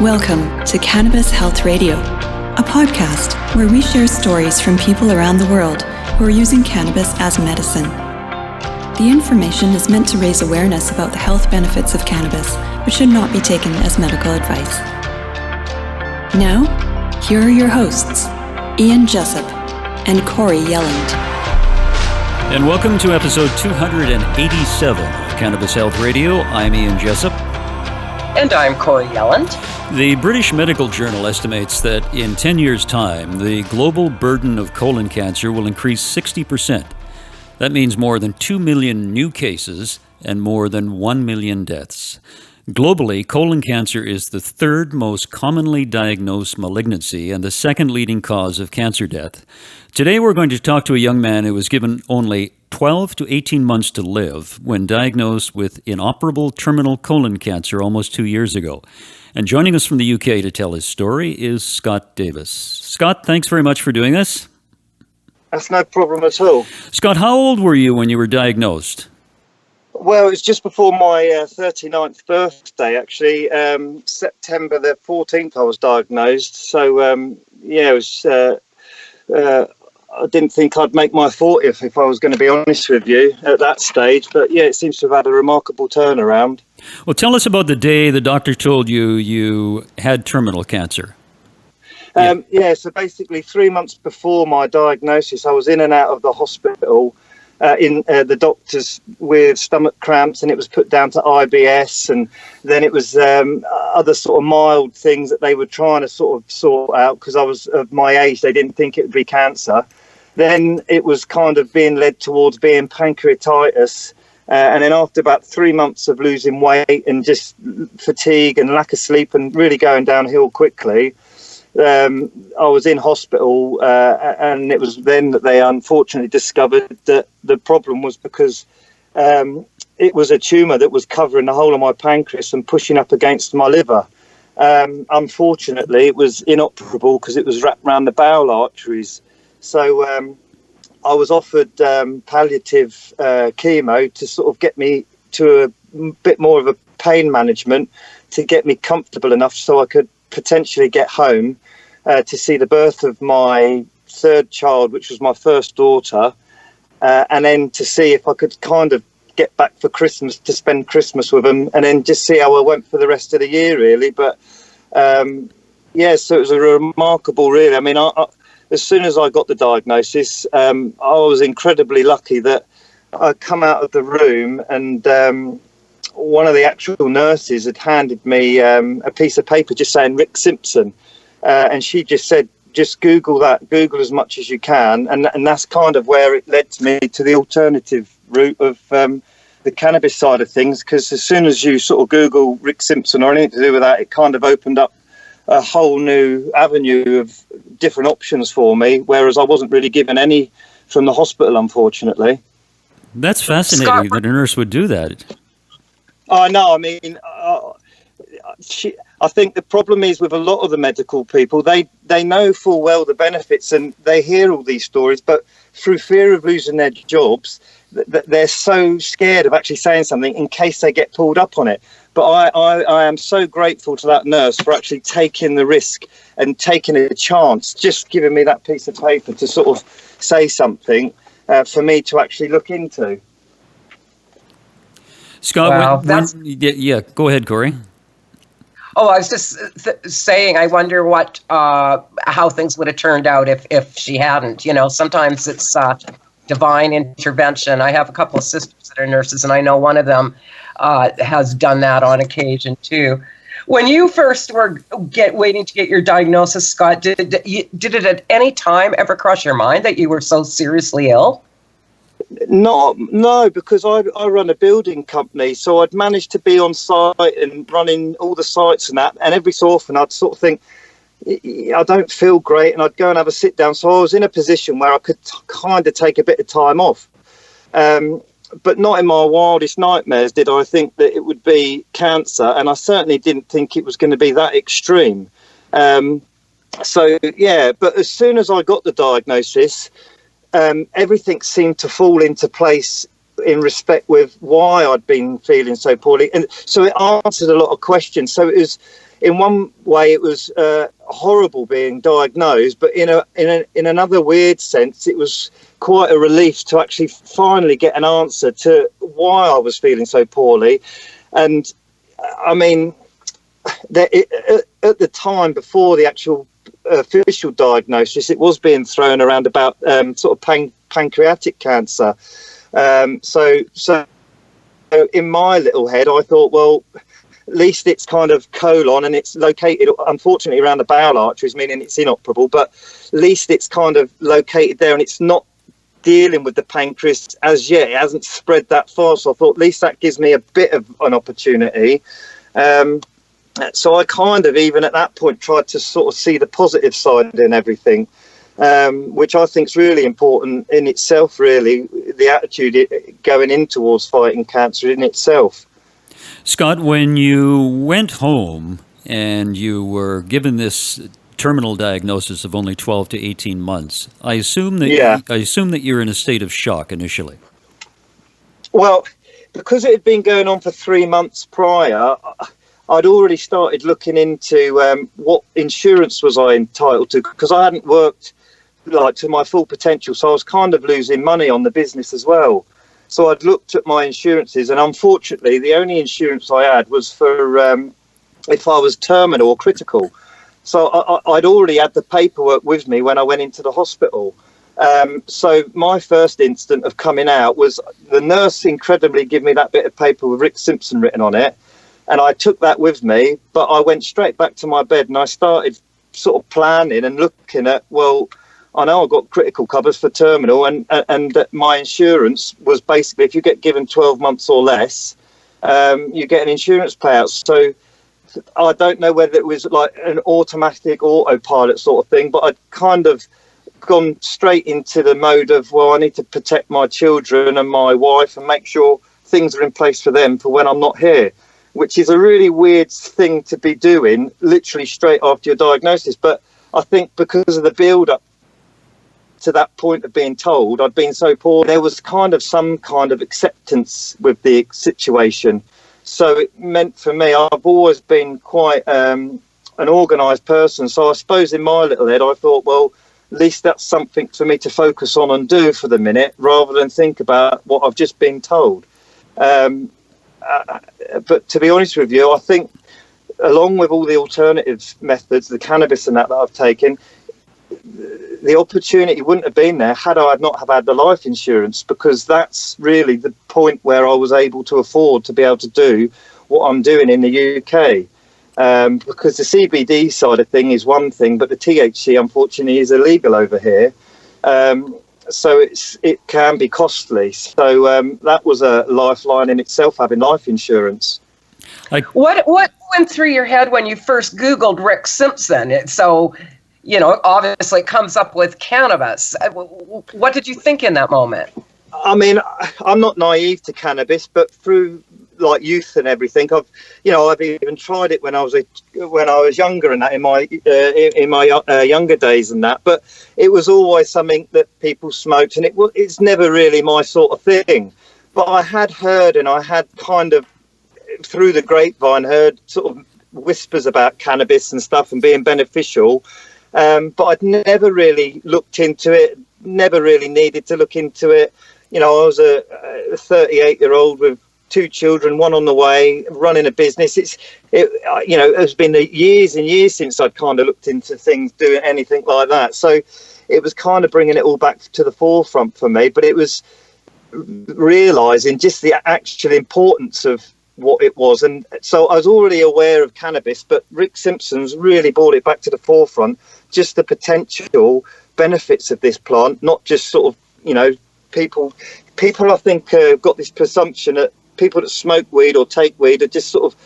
Welcome to Cannabis Health Radio, a podcast where we share stories from people around the world who are using cannabis as medicine. The information is meant to raise awareness about the health benefits of cannabis, but should not be taken as medical advice. Now, here are your hosts, Ian Jessup and Corey Yelland. And welcome to episode 287 of Cannabis Health Radio. I'm Ian Jessup. And I'm Corey Yelland. The British Medical Journal estimates that in 10 years' time, the global burden of colon cancer will increase 60%. That means more than 2 million new cases and more than 1 million deaths. Globally, colon cancer is the third most commonly diagnosed malignancy and the second leading cause of cancer death. Today we're going to talk to a young man who was given only 12 to 18 months to live when diagnosed with inoperable terminal colon cancer almost 2 years ago. And joining us from the UK to tell his story is Scott Davis. Scott, thanks very much for doing this. That's no problem at all. Scott, how old were you when you were diagnosed? Well, it was just before my 39th birthday, actually. September the 14th I was diagnosed. So, it was... I didn't think I'd make my 40th, if I was going to be honest with you, at that stage. But yeah, it seems to have had a remarkable turnaround. Well, tell us about the day the doctor told you you had terminal cancer. So basically 3 months before my diagnosis, I was in and out of the hospital in the doctors with stomach cramps, and it was put down to IBS, and then it was other sort of mild things that they were trying to sort of sort out because I was of my age. They didn't think it would be cancer. Then it was kind of being led towards being pancreatitis. And then after about 3 months of losing weight and just fatigue and lack of sleep and really going downhill quickly, I was in hospital, and it was then that they unfortunately discovered that the problem was because it was a tumour that was covering the whole of my pancreas and pushing up against my liver. Unfortunately, it was inoperable because it was wrapped around the bowel arteries. So I was offered palliative chemo to sort of get me to a bit more of a pain management to get me comfortable enough so I could potentially get home to see the birth of my third child, which was my first daughter, and then to see if I could kind of get back for Christmas to spend Christmas with them, and then just see how I went for the rest of the year, really. But so it was a remarkable, really. I mean, as soon as I got the diagnosis, I was incredibly lucky that I come out of the room and one of the actual nurses had handed me a piece of paper just saying Rick Simpson. And she just said, just Google that, Google as much as you can. And that's kind of where it led me to the alternative route of the cannabis side of things, because as soon as you sort of Google Rick Simpson or anything to do with that, it kind of opened up a whole new avenue of different options for me, whereas I wasn't really given any from the hospital, unfortunately. That's fascinating Scott, that a nurse would do that. I know. I mean, I think the problem is with a lot of the medical people, they know full well the benefits and they hear all these stories, but through fear of losing their jobs, they're so scared of actually saying something in case they get pulled up on it. But I am so grateful to that nurse for actually taking the risk and taking a chance, just giving me that piece of paper to sort of say something for me to actually look into. Scott, go ahead, Corey. Oh, I was just saying, I wonder how things would have turned out if she hadn't. You know, sometimes it's divine intervention. I have a couple of sisters that are nurses, and I know one of them has done that on occasion too. When you first were waiting to get your diagnosis, Scott, did it at any time ever cross your mind that you were so seriously ill? No, because I run a building company, so I'd managed to be on site and running all the sites and that, and every so often I'd sort of think, I don't feel great, and I'd go and have a sit down. So I was in a position where I could kind of take a bit of time off. But not in my wildest nightmares did I think that it would be cancer, and I certainly didn't think it was going to be that extreme. But as soon as I got the diagnosis, everything seemed to fall into place in respect with why I'd been feeling so poorly. And so it answered a lot of questions. So it in one way it was horrible being diagnosed, but in another weird sense, it was quite a relief to actually finally get an answer to why I was feeling so poorly. And I mean, at the time before the actual official diagnosis, it was being thrown around about sort of pancreatic cancer. So in my little head, I thought, well, at least it's kind of colon, and it's located, unfortunately, around the bowel arteries, meaning it's inoperable, but at least it's kind of located there, and it's not dealing with the pancreas as yet. It hasn't spread that far, so I thought at least that gives me a bit of an opportunity. So I kind of, even at that point, tried to sort of see the positive side in everything, which I think is really important in itself, really, the attitude going in towards fighting cancer in itself. Scott, when you went home and you were given this terminal diagnosis of only 12 to 18 months, I assume that you're in a state of shock initially. Well, because it had been going on for 3 months prior, I'd already started looking into what insurance was I entitled to, because I hadn't worked like to my full potential, so I was kind of losing money on the business as well. So I'd looked at my insurances, and unfortunately, the only insurance I had was for if I was terminal or critical. So I'd already had the paperwork with me when I went into the hospital. So my first instant of coming out was the nurse incredibly gave me that bit of paper with Rick Simpson written on it, and I took that with me, but I went straight back to my bed and I started sort of planning and looking at, well, I know I've got critical covers for terminal, and my insurance was basically, if you get given 12 months or less, you get an insurance payout. So I don't know whether it was like an automatic autopilot sort of thing, but I'd kind of gone straight into the mode of, well, I need to protect my children and my wife and make sure things are in place for them for when I'm not here, which is a really weird thing to be doing literally straight after your diagnosis. But I think because of the build-up to that point of being told I'd been so poor, there was kind of some kind of acceptance with the situation. So it meant for me, I've always been quite an organised person. So I suppose in my little head, I thought, well, at least that's something for me to focus on and do for the minute, rather than think about what I've just been told. But to be honest with you, I think along with all the alternative methods, the cannabis and that I've taken, the opportunity wouldn't have been there had I not have had the life insurance, because that's really the point where I was able to afford to be able to do what I'm doing in the UK. Because the CBD side of thing is one thing, but the THC, unfortunately, is illegal over here. So it can be costly. So that was a lifeline in itself, having life insurance. What went through your head when you first Googled Rick Simpson? So, you know, obviously it comes up with cannabis. What did you think in that moment? I mean, I'm not naive to cannabis, but through like youth and everything, I've even tried it when I was younger and that in my younger days and that. But it was always something that people smoked, and it's never really my sort of thing. But I had heard, and I had kind of through the grapevine heard sort of whispers about cannabis and stuff and being beneficial. But I'd never really looked into it, never really needed to look into it. You know, I was a 38-year-old with 2 children, one on the way, running a business. It's been years and years since I'd kind of looked into things, doing anything like that. So it was kind of bringing it all back to the forefront for me. But it was realising just the actual importance of what it was. And so I was already aware of cannabis, but Rick Simpson's really brought it back to the forefront, just the potential benefits of this plant, not just sort of, you know, people I think got this presumption that people that smoke weed or take weed are just sort of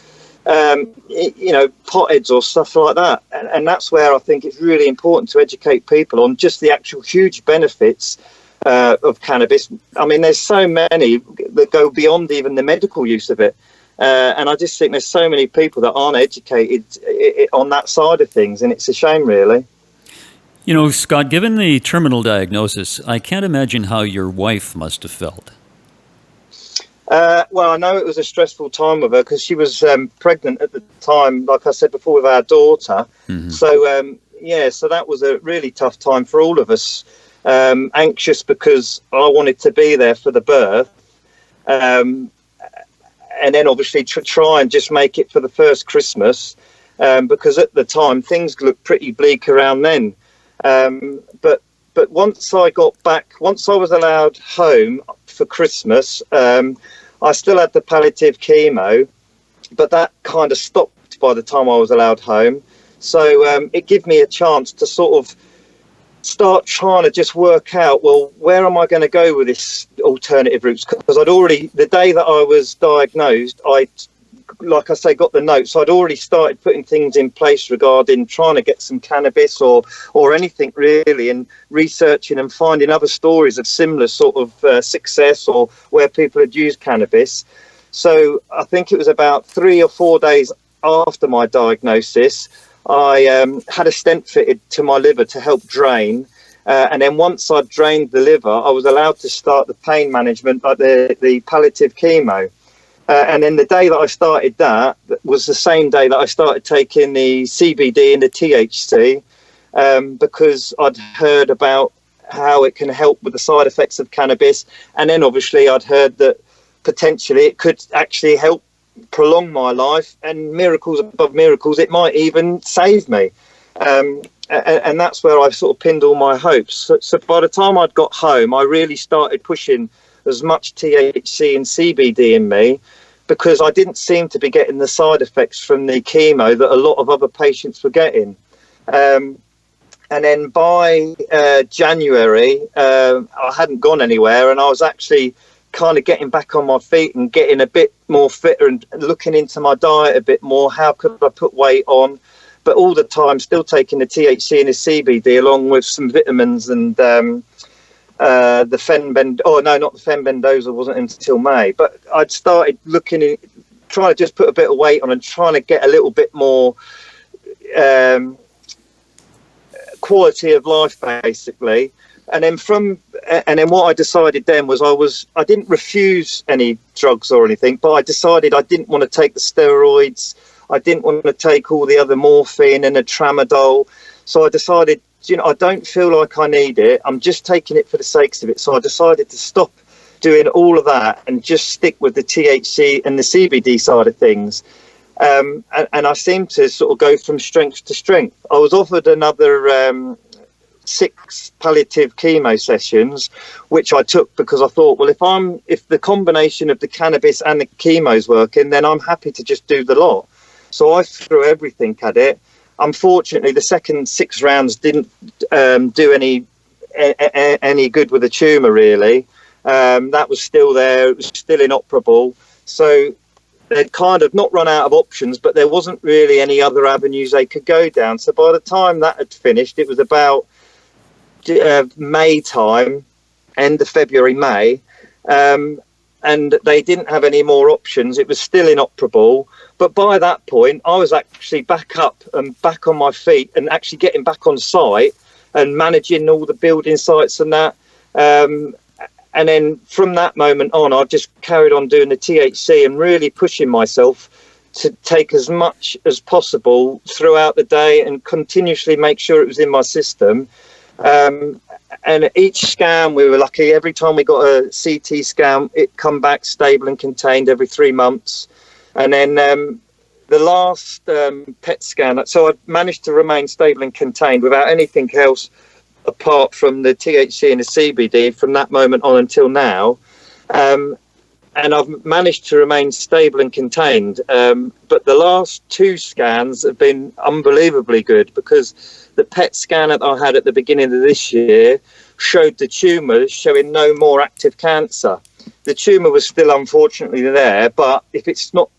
potheads or stuff like that, and that's where I think it's really important to educate people on just the actual huge benefits of cannabis. I mean, there's so many that go beyond even the medical use of it, and I just think there's so many people that aren't educated on that side of things, and it's a shame, really. You know, Scott, given the terminal diagnosis, I can't imagine how your wife must have felt. Well, I know it was a stressful time with her because she was pregnant at the time, like I said before, with our daughter. Mm-hmm. So, so that was a really tough time for all of us. Anxious because I wanted to be there for the birth. And then obviously try and just make it for the first Christmas, because at the time things looked pretty bleak around then. But once I got back, once I was allowed home for Christmas, I still had the palliative chemo, but that kind of stopped by the time I was allowed home. So it gave me a chance to sort of start trying to just work out, well, where am I going to go with this alternative routes? Because I'd already, the day that I was diagnosed, like I say, got the notes. So I'd already started putting things in place regarding trying to get some cannabis or anything really, and researching and finding other stories of similar sort of success or where people had used cannabis. So I think it was about 3 or 4 days after my diagnosis, I had a stent fitted to my liver to help drain. And then once I drained the liver, I was allowed to start the pain management, like the palliative chemo. And then the day that I started that was the same day that I started taking the CBD and the THC, because I'd heard about how it can help with the side effects of cannabis. And then obviously I'd heard that potentially it could actually help prolong my life, and miracles above miracles, it might even save me. And that's where I sort of pinned all my hopes. So by the time I'd got home, I really started pushing as much THC and CBD in me, because I didn't seem to be getting the side effects from the chemo that a lot of other patients were getting. And then by January, I hadn't gone anywhere, and I was actually kind of getting back on my feet and getting a bit more fitter and looking into my diet a bit more. How could I put weight on? But all the time still taking the THC and the CBD along with some vitamins and the not the fenbendazole wasn't until May. But I'd started looking at trying to just put a bit of weight on and trying to get a little bit more quality of life, basically. And then what I decided then was I didn't refuse any drugs or anything, but I decided I didn't want to take the steroids. I didn't want to take all the other morphine and the tramadol. So I decided, I don't feel like I need it. I'm just taking it for the sakes of it. So I decided to stop doing all of that and just stick with the THC and the CBD side of things. And I seemed to sort of go from strength to strength. I was offered another 6 palliative chemo sessions, which I took because I thought, well, if the combination of the cannabis and the chemo is working, then I'm happy to just do the lot. So I threw everything at it. Unfortunately, the second 6 rounds didn't do any good with the tumour, really. That was still there. It was still inoperable. So they'd kind of not run out of options, but there wasn't really any other avenues they could go down. So by the time that had finished, it was about May time, end of February, May, and they didn't have any more options. It was still inoperable. But by that point, I was actually back up and back on my feet and actually getting back on site and managing all the building sites and that. And then from that moment on, I've just carried on doing the THC and really pushing myself to take as much as possible throughout the day and continuously make sure it was in my system. And each scan, we were lucky. Every time we got a CT scan, it come back stable and contained every 3 months. And then the last PET scan, so I managed to remain stable and contained without anything else apart from the THC and the CBD from that moment on until now. And I've managed to remain stable and contained. But the last 2 scans have been unbelievably good, because the PET scan that I had at the beginning of this year showed the tumour showing no more active cancer. The tumour was still unfortunately there, but if it's not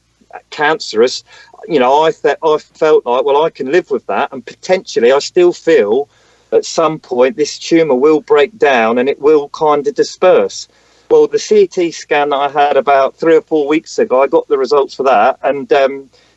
cancerous, I felt like, well, I can live with that. And potentially I still feel at some point this tumour will break down and it will kind of disperse. Well, the CT scan that I had about 3 or 4 weeks ago, I got the results for that. And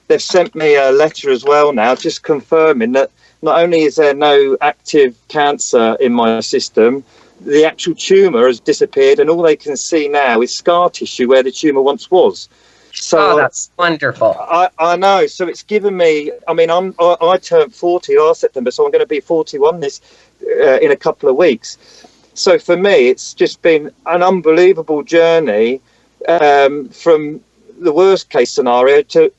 they've sent me a letter as well now, just confirming that not only is there no active cancer in my system, the actual tumour has disappeared, and all they can see now is scar tissue where the tumour once was. So that's wonderful. I know. So it's given me. I mean, I turned 40 last September, so I'm going to be 41 in a couple of weeks. So for me, it's just been an unbelievable journey from the worst case scenario to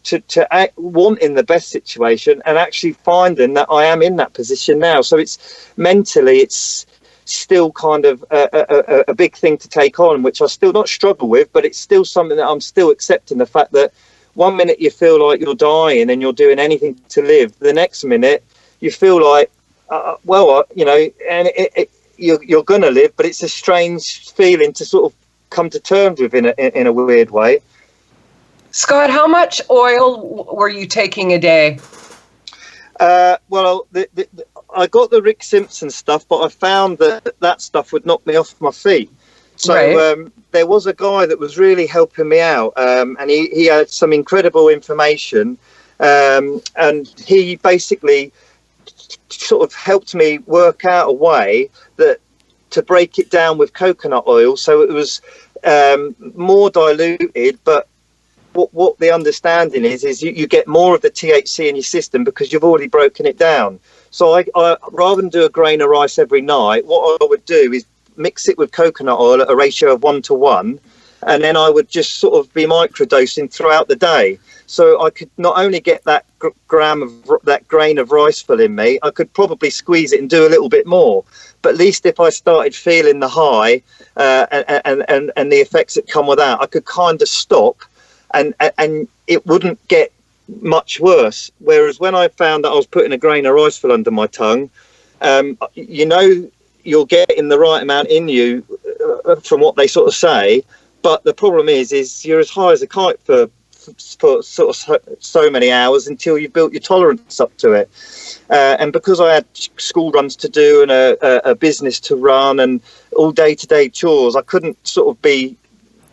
wanting the best situation and actually finding that I am in that position now. So it's mentally, it's still kind of a big thing to take on, which I still not struggle with, but it's still something that I'm still accepting, the fact that one minute you feel like you're dying and you're doing anything to live, the next minute you feel like and you're gonna live, but it's a strange feeling to sort of come to terms with in a weird way. Scott, how much oil were you taking a day? Well, I got the Rick Simpson stuff, but I found that stuff would knock me off my feet. So right. There was a guy that was really helping me out, and he had some incredible information, and he basically sort of helped me work out a way to break it down with coconut oil, so it was more diluted, but what the understanding is you get more of the THC in your system because you've already broken it down. So I rather than do a grain of rice every night, what I would do is mix it with coconut oil at a ratio of 1:1, and then I would just sort of be microdosing throughout the day. So I could not only get that that grain of rice full in me, I could probably squeeze it and do a little bit more. But at least if I started feeling the high and the effects that come with that, I could kind of stop. And it wouldn't get much worse. Whereas when I found that I was putting a grain of rice full under my tongue, you're getting the right amount in you from what they sort of say. But the problem is you're as high as a kite for sort of so many hours until you've built your tolerance up to it. And because I had school runs to do and a business to run and all day-to-day chores, I couldn't sort of be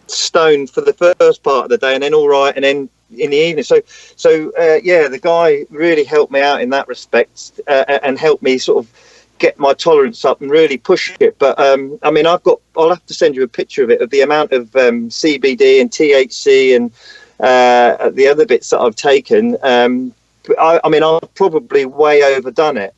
stoned for the first part of the day and then all right and then in the evening. So the guy really helped me out in that respect and helped me sort of get my tolerance up and really push it. But I mean, I'll have to send you a picture of it, of the amount of CBD and THC and the other bits that I've taken. I mean, I've probably way overdone it.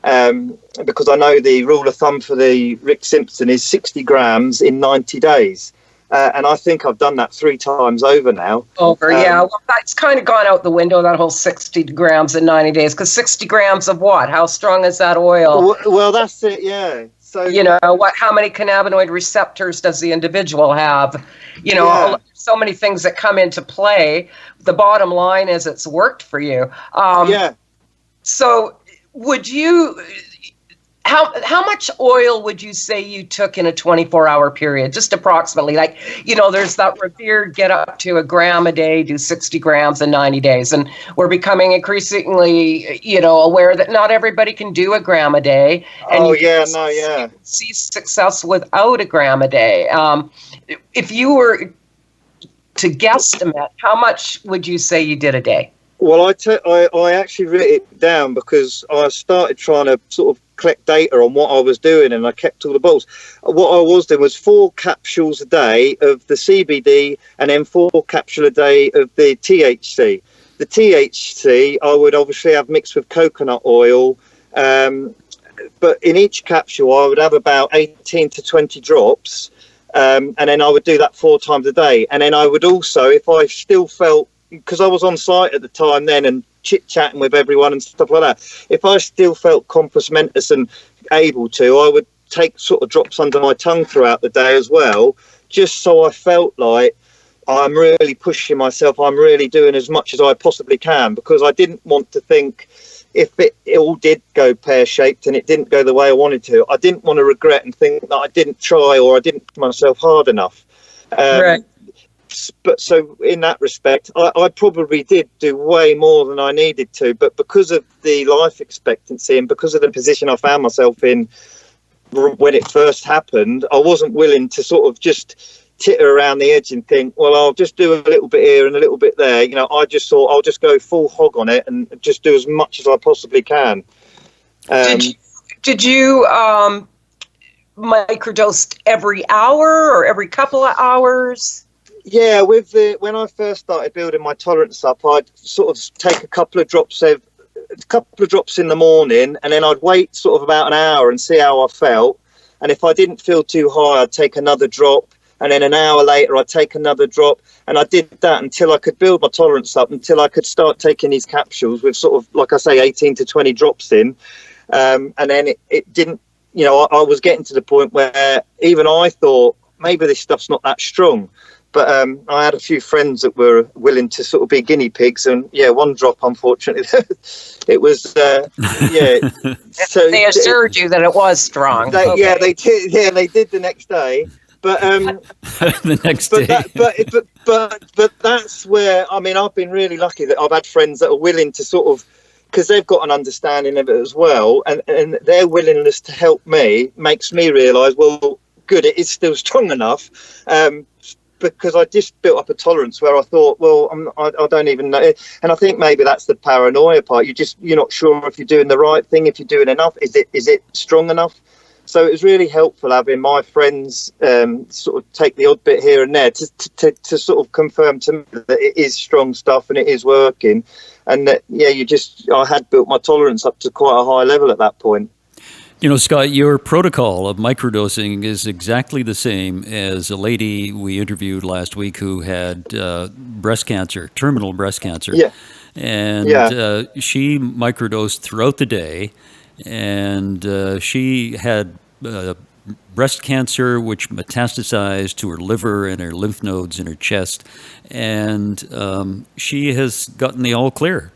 Because I know the rule of thumb for the Rick Simpson is 60 grams in 90 days. And I think I've done that 3 times over now. Yeah. Well, that's kind of gone out the window, that whole 60 grams in 90 days. Because 60 grams of what? How strong is that oil? Well, that's it, yeah. So how many cannabinoid receptors does the individual have? So many things that come into play. The bottom line is it's worked for you. So would you... How much oil would you say you took in a 24-hour period, just approximately? Like, there's that revered get up to a gram a day, do 60 grams in 90 days. And we're becoming increasingly, aware that not everybody can do a gram a day. And see success without a gram a day. If you were to guesstimate, how much would you say you did a day? Well, I actually wrote it down because I started trying to sort of collect data on what I was doing, and I kept all the bottles. What I was doing was 4 capsules a day of the CBD and then 4 capsules a day of the THC. The THC I would obviously have mixed with coconut oil, but in each capsule I would have about 18 to 20 drops, and then I would do that 4 times a day. And then I would also, if I still felt, because I was on site at the time then and chit-chatting with everyone and stuff like that, if I still felt compos mentis and able to, I would take sort of drops under my tongue throughout the day as well, just so I felt like I'm really pushing myself, I'm really doing as much as I possibly can, because I didn't want to think, if it all did go pear-shaped and it didn't go the way I wanted to, I didn't want to regret and think that I didn't try or I didn't push myself hard enough. Right. But so in that respect, I probably did do way more than I needed to, but because of the life expectancy and because of the position I found myself in when it first happened, I wasn't willing to sort of just titter around the edge and think, well, I'll just do a little bit here and a little bit there. I just thought I'll just go full hog on it and just do as much as I possibly can. Did you microdosed every hour or every couple of hours? Yeah, when I first started building my tolerance up, I'd sort of take a couple of drops in the morning, and then I'd wait sort of about an hour and see how I felt. And if I didn't feel too high, I'd take another drop, and then an hour later I'd take another drop, and I did that until I could build my tolerance up, until I could start taking these capsules with sort of, like I say, 18 to 20 drops in. And then it didn't, I was getting to the point where even I thought maybe this stuff's not that strong. But I had a few friends that were willing to sort of be guinea pigs, and one drop, unfortunately, it was So they assured you that it was strong. Yeah, they did. Yeah, they did the next day. But the next day. But that's where I've been really lucky that I've had friends that are willing to sort of, because they've got an understanding of it as well, and their willingness to help me makes me realise, well, good, it is still strong enough. Because I just built up a tolerance where I thought, well, I don't even know. And I think maybe that's the paranoia part. You're not sure if you're doing the right thing, if you're doing enough. Is it strong enough? So it was really helpful having my friends sort of take the odd bit here and there to sort of confirm to me that it is strong stuff and it is working. And that, I had built my tolerance up to quite a high level at that point. Scott, your protocol of microdosing is exactly the same as a lady we interviewed last week who had breast cancer, terminal breast cancer. Yeah. And she microdosed throughout the day, and she had breast cancer, which metastasized to her liver and her lymph nodes in her chest, and she has gotten the all clear.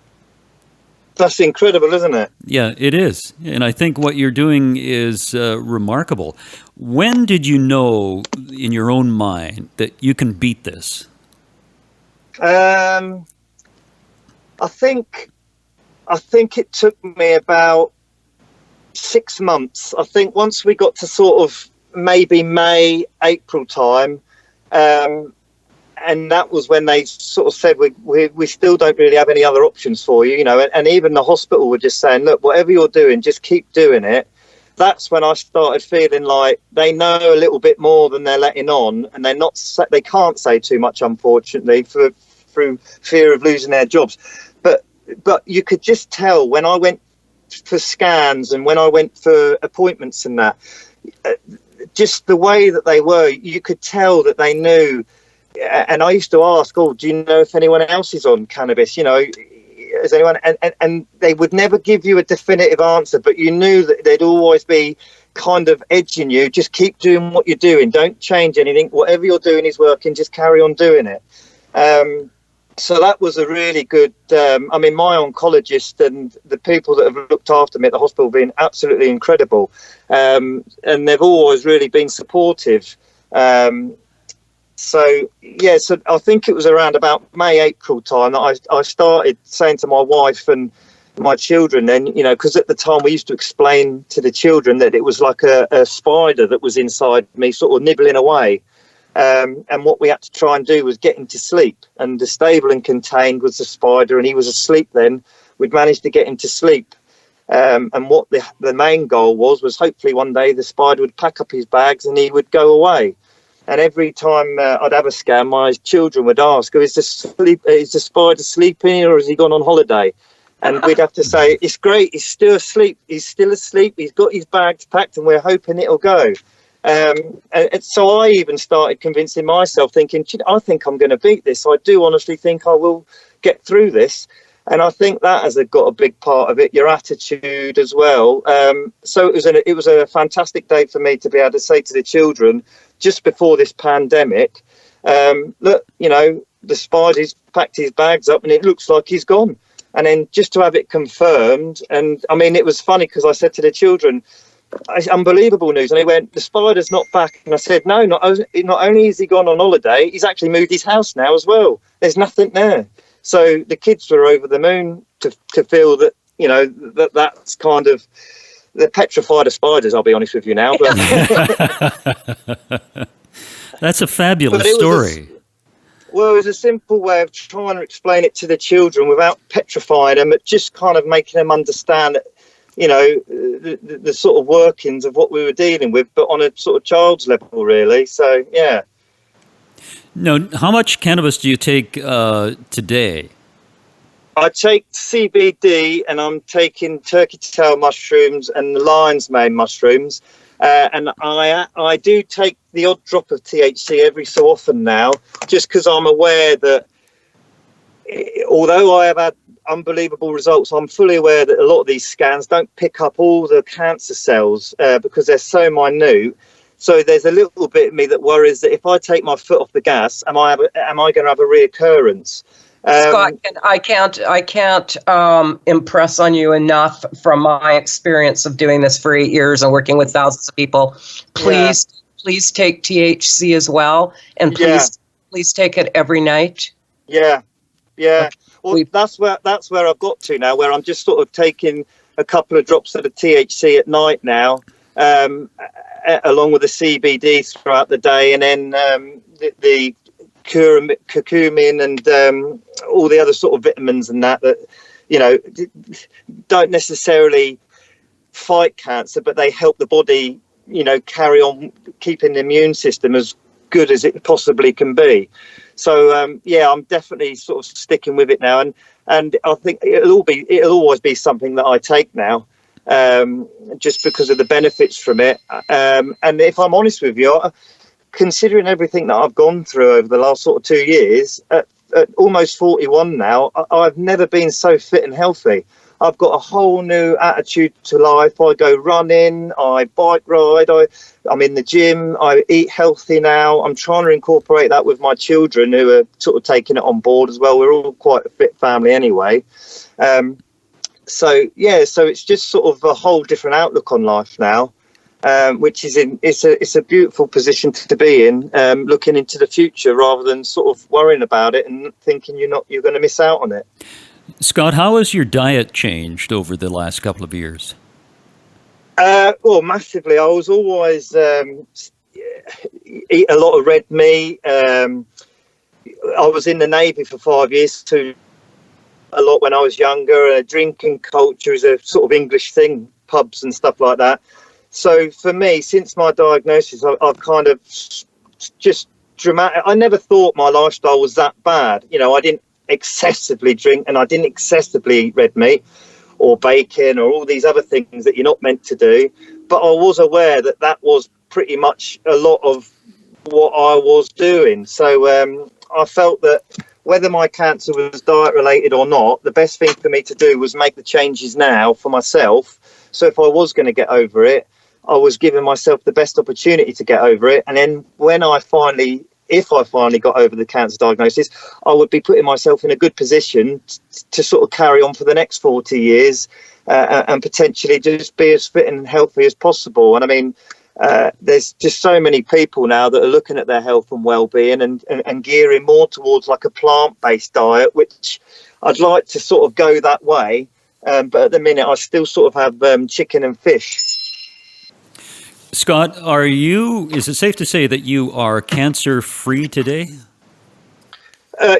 That's incredible, isn't it? Yeah, it is. And I think what you're doing is remarkable. When did you know in your own mind that you can beat this? I think it took me about 6 months. I think once we got to sort of maybe May, April time, and that was when they sort of said, we still don't really have any other options for you, and even the hospital were just saying, look, whatever you're doing, just keep doing it. That's when I started feeling like they know a little bit more than they're letting on, and they can't say too much, unfortunately, through fear of losing their jobs. But you could just tell when I went for scans and when I went for appointments and that, just the way that they were, you could tell that they knew. And I used to ask, do you know if anyone else is on cannabis? Is anyone? And they would never give you a definitive answer, but you knew that they'd always be kind of edging you. Just keep doing what you're doing. Don't change anything. Whatever you're doing is working. Just carry on doing it. So that was a really good, my oncologist and the people that have looked after me at the hospital have been absolutely incredible. And they've always really been supportive. So I think it was around about May, April time that I started saying to my wife and my children then, because at the time we used to explain to the children that it was like a spider that was inside me sort of nibbling away. And what we had to try and do was get him to sleep. And the stable and contained was the spider, and he was asleep then. We'd managed to get him to sleep. And what the main goal was hopefully one day the spider would pack up his bags and he would go away. And every time I'd have a scan, my children would ask, is the spider sleeping or has he gone on holiday? And we'd have to say, it's great, he's still asleep. He's got his bags packed and we're hoping it'll go. And so I even started convincing myself, thinking, I think I'm going to beat this. I do honestly think I will get through this. And I think that has got a big part of it, your attitude as well. So it was a fantastic day for me to be able to say to the children, just before this pandemic, look, the spider's packed his bags up and it looks like he's gone. And then just to have it confirmed. And it was funny because I said to the children, it's unbelievable news. And they went, the spider's not back. And I said, no, not only is he gone on holiday, he's actually moved his house now as well. There's nothing there. So the kids were over the moon to feel that, that's kind of, they're petrified of spiders, I'll be honest with you now. But that's a fabulous story. It was a simple way of trying to explain it to the children without petrifying them, but just kind of making them understand that, the sort of workings of what we were dealing with, but on a sort of child's level, really. So, yeah. Now, how much cannabis do you take today? I take CBD, and I'm taking turkey tail mushrooms and the lion's mane mushrooms. And I do take the odd drop of THC every so often now, just because I'm aware that although I have had unbelievable results, I'm fully aware that a lot of these scans don't pick up all the cancer cells because they're so minute. So there's a little bit of me that worries that if I take my foot off the gas, am I going to have a reoccurrence? Scott, I can't impress on you enough from my experience of doing this for 8 years and working with thousands of people. Please take THC as well, and please take it every night. Yeah. Well, that's where I've got to now, where I'm just sort of taking a couple of drops of the THC at night now, along with the CBD throughout the day, and then the curcumin and all the other sort of vitamins and that don't necessarily fight cancer, but they help the body carry on keeping the immune system as good as it possibly can be. So I'm definitely sort of sticking with it now, and I think it'll always be something that I take now, just because of the benefits from it. And if I'm honest with you, considering everything that I've gone through over the last sort of 2 years, at almost 41 now, I've never been so fit and healthy. I've got a whole new attitude to life. I go running, I bike ride, I'm in the gym, I eat healthy now. I'm trying to incorporate that with my children, who are sort of taking it on board as well. We're all quite a fit family anyway. So it's just sort of a whole different outlook on life now. Which is it's a beautiful position to be in, looking into the future rather than sort of worrying about it and thinking you're going to miss out on it. Scott, how has your diet changed over the last couple of years? Well, massively. I was always eat a lot of red meat. I was in the Navy for 5 years too. A lot when I was younger. Drinking culture is a sort of English thing, pubs and stuff like that. So for me, since my diagnosis, I've kind of just dramatic. I never thought my lifestyle was that bad. I didn't excessively drink, and I didn't excessively eat red meat or bacon or all these other things that you're not meant to do. But I was aware that was pretty much a lot of what I was doing. So I felt that whether my cancer was diet related or not, the best thing for me to do was make the changes now for myself. So if I was going to get over it, I was giving myself the best opportunity to get over it. And then if I finally got over the cancer diagnosis, I would be putting myself in a good position to sort of carry on for the next 40 years and potentially just be as fit and healthy as possible. And I mean, there's just so many people now that are looking at their health and well-being and gearing more towards like a plant-based diet, which I'd like to sort of go that way. But at the minute, I still sort of have chicken and fish. Scott, is it safe to say that you are cancer-free today?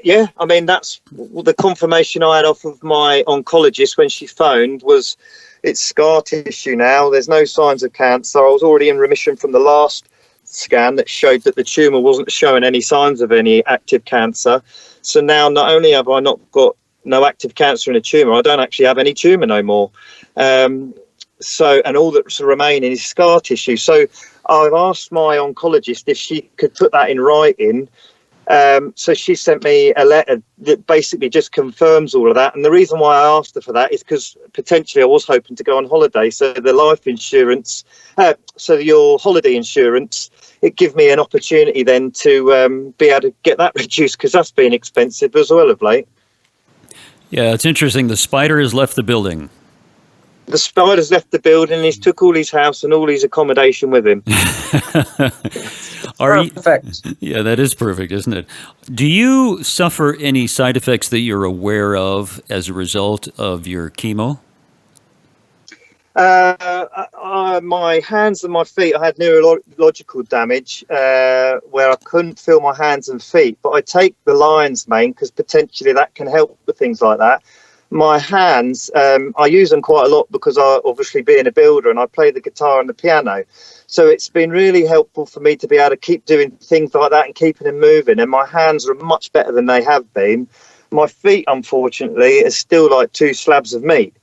Yeah, I mean, that's the confirmation I had off of my oncologist when she phoned was it's scar tissue now. There's no signs of cancer. I was already in remission from the last scan that showed that the tumour wasn't showing any signs of any active cancer. So now not only have I not got no active cancer in a tumour, I don't actually have any tumour no more. And all that's remaining is scar tissue. So I've asked my oncologist if she could put that in writing. So she sent me a letter that basically just confirms all of that. And the reason why I asked her for that is because potentially I was hoping to go on holiday. So the life insurance, your holiday insurance, it give me an opportunity then to be able to get that reduced, because that's been expensive as well of late. Yeah, it's interesting. The spider has left the building. The spider's left the building. He's took all his house and all his accommodation with him. Perfect. Yeah, that is perfect, isn't it? Do you suffer any side effects that you're aware of as a result of your chemo? My hands and my feet, I had neurological damage where I couldn't feel my hands and feet. But I take the lion's mane because potentially that can help with things like that. my hands, I use them quite a lot because I obviously being a builder and I play the guitar and the piano. So it's been really helpful for me to be able to keep doing things like that and keeping them moving. And my hands are much better than they have been. My feet, unfortunately, are still like 2 slabs of meat.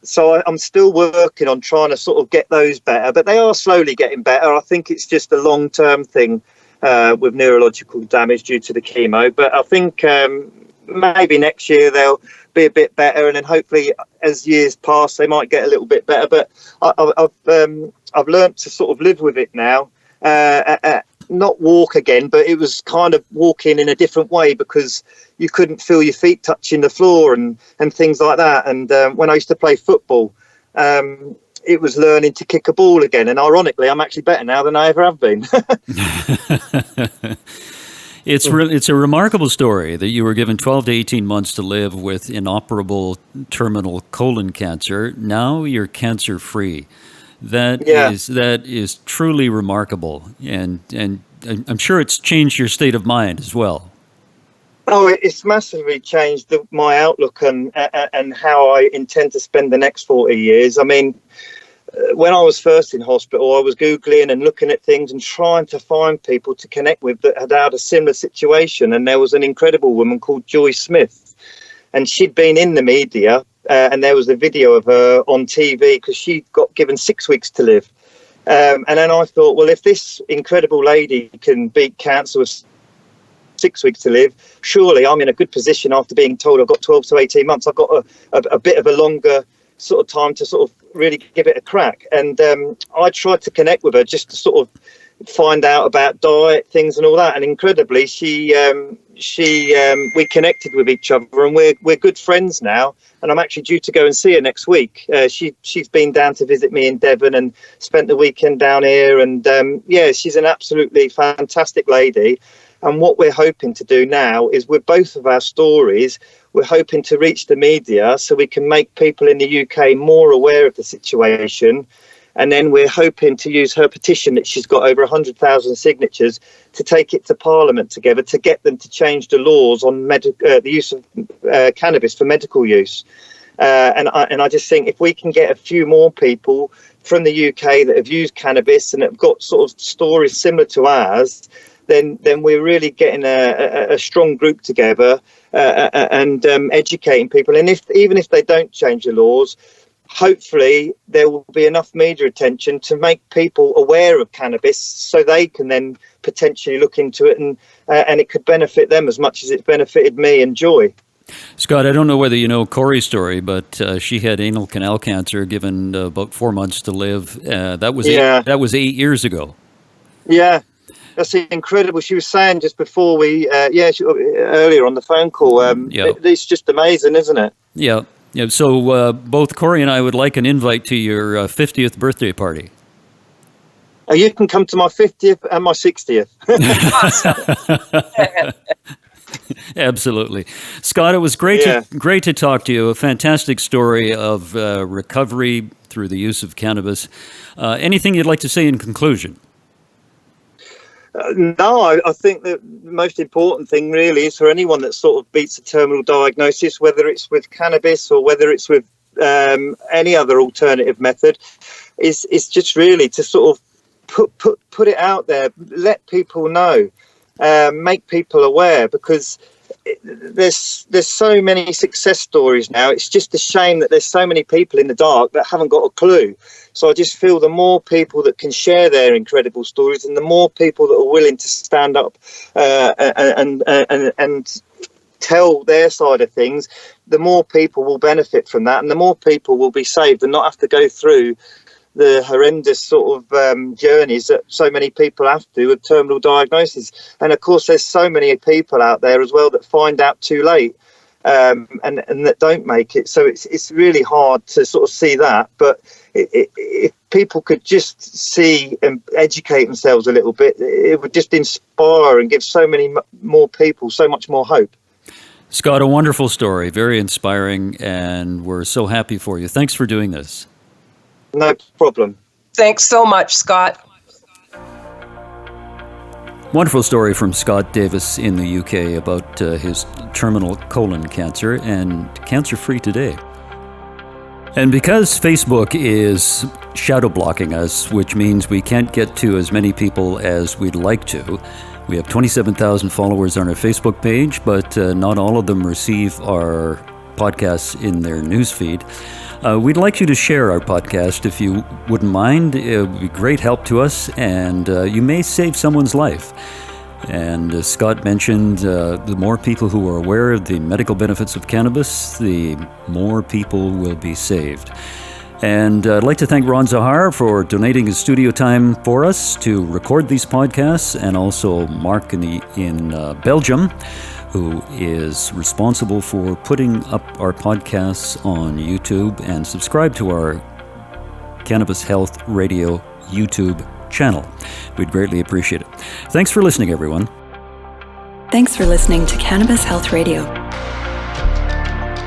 So I'm still working on trying to sort of get those better, but they are slowly getting better. I think it's just a long-term thing with neurological damage due to the chemo. But I think maybe next year they'll be a bit better, and then hopefully as years pass they might get a little bit better. But I've learned to sort of live with it now. Not walk again, but it was kind of walking in a different way because you couldn't feel your feet touching the floor and things like that. And when I used to play football, it was learning to kick a ball again. And ironically, I'm actually better now than I ever have been. It's a remarkable story that you were given 12 to 18 months to live with inoperable terminal colon cancer. Now you're cancer-free. That is truly remarkable, and I'm sure it's changed your state of mind as well. Oh, it's massively changed my outlook and how I intend to spend the next 40 years. I mean, when I was first in hospital, I was Googling and looking at things and trying to find people to connect with that had a similar situation. And there was an incredible woman called Joy Smith, and she'd been in the media. And there was a video of her on TV because she got given 6 weeks to live. And then I thought, well, if this incredible lady can beat cancer with 6 weeks to live, surely I'm in a good position after being told I've got 12 to 18 months. I've got a bit of a longer sort of time to sort of really give it a crack. And I tried to connect with her just to sort of find out about diet, things and all that. And incredibly, we connected with each other, and we're good friends now. And I'm actually due to go and see her next week. She's been down to visit me in Devon and spent the weekend down here. And she's an absolutely fantastic lady. And what we're hoping to do now is, with both of our stories, we're hoping to reach the media so we can make people in the UK more aware of the situation. And then we're hoping to use her petition that she's got over 100,000 signatures to take it to Parliament together to get them to change the laws on the use of cannabis for medical use. And I just think if we can get a few more people from the UK that have used cannabis and have got sort of stories similar to ours, then we're really getting a strong group together and educating people. And even if they don't change the laws, hopefully there will be enough media attention to make people aware of cannabis so they can then potentially look into it, and it could benefit them as much as it benefited me and Joy. Scott, I don't know whether you know Corey's story, but she had anal canal cancer, given about 4 months to live. That was 8 years ago. Yeah. That's incredible. She was saying just before earlier on the phone call, it's just amazing, isn't it? Yeah. Yeah, so both Corey and I would like an invite to your 50th birthday party. You can come to my 50th and my 60th. Absolutely. Scott, it was great to talk to you. A fantastic story of recovery through the use of cannabis. Anything you'd like to say in conclusion? No, I think the most important thing really is for anyone that sort of beats a terminal diagnosis, whether it's with cannabis or whether it's with any other alternative method, is just really to sort of put it out there, let people know, make people aware, because there's so many success stories now. It's just a shame that there's so many people in the dark that haven't got a clue. So I just feel the more people that can share their incredible stories, and the more people that are willing to stand up and tell their side of things, the more people will benefit from that, and the more people will be saved and not have to go through the horrendous sort of journeys that so many people have to with terminal diagnosis. And of course, there's so many people out there as well that find out too late, and that don't make it. So it's really hard to sort of see that. But if people could just see and educate themselves a little bit, it would just inspire and give so many more people so much more hope. Scott, a wonderful story, very inspiring, and we're so happy for you. Thanks for doing this. No problem. Thanks so much, Scott. Wonderful story from Scott Davis in the UK about his terminal colon cancer and cancer-free today. And because Facebook is shadow blocking us, which means we can't get to as many people as we'd like to, we have 27,000 followers on our Facebook page, but not all of them receive our podcasts in their newsfeed. We'd like you to share our podcast if you wouldn't mind. It would be great help to us, and you may save someone's life. And as Scott mentioned, the more people who are aware of the medical benefits of cannabis, the more people will be saved. And I'd like to thank Ron Zahar for donating his studio time for us to record these podcasts, and also Mark in Belgium, who is responsible for putting up our podcasts on YouTube, and subscribe to our Cannabis Health Radio YouTube channel. We'd greatly appreciate it. Thanks for listening, everyone. Thanks for listening to Cannabis Health Radio.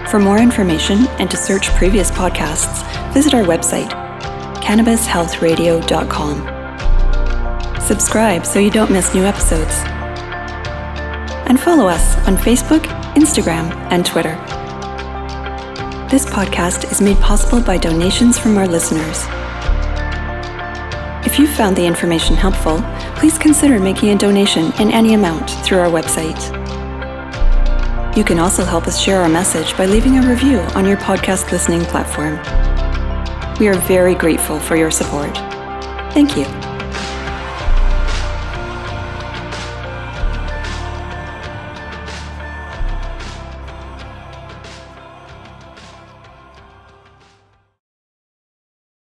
For more information and to search previous podcasts, visit our website, cannabishealthradio.com. Subscribe so you don't miss new episodes. And follow us on Facebook, Instagram, and Twitter. This podcast is made possible by donations from our listeners. If you found the information helpful, please consider making a donation in any amount through our website. You can also help us share our message by leaving a review on your podcast listening platform. We are very grateful for your support. Thank you.